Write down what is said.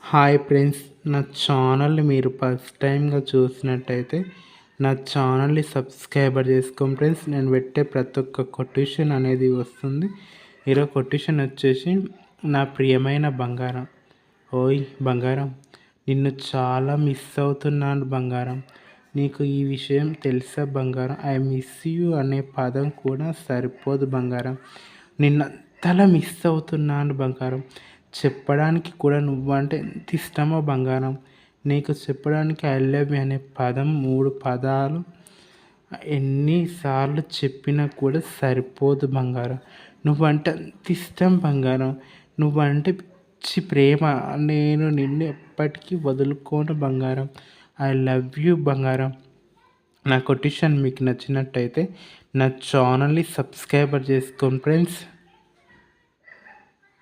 Hi friends, నా ఛానల్ని మీరు ఫస్ట్ టైంగా చూసినట్టయితే నా ఛానల్ని సబ్స్క్రైబర్ చేసుకోండి ఫ్రెండ్స్. నేను పెట్టే ప్రతి ఒక్క కొటేషన్ అనేది వస్తుంది. ఈరోజు కొటేషన్ వచ్చేసి, నా ప్రియమైన బంగారం, ఓయ్ బంగారం, నిన్ను చాలా మిస్ అవుతున్నాను బంగారం. నీకు ఈ విషయం తెలుసా బంగారం? ఐ మిస్ యూ అనే పదం కూడా సరిపోదు బంగారం. నిన్నంతలా మిస్ అవుతున్నాను బంగారం. చెప్పడానికి కూడా నువ్వంటే ఎంత ఇష్టమో బంగారం. నీకు చెప్పడానికి ఐ లవ్ యూ అనే పదం 3 పదాలు ఎన్నిసార్లు చెప్పినా కూడా సరిపోదు బంగారం. నువ్వంటే అంత ఇష్టం బంగారం. నువ్వంటే పిచ్చి ప్రేమ. నేను నిన్ను ఎప్పటికీ వదులుకోను బంగారం. ఐ లవ్ యూ బంగారం. నా కొటేషన్ మీకు నచ్చినట్టయితే నా ఛానల్ని సబ్స్క్రైబర్ చేసుకోండి ఫ్రెండ్స్.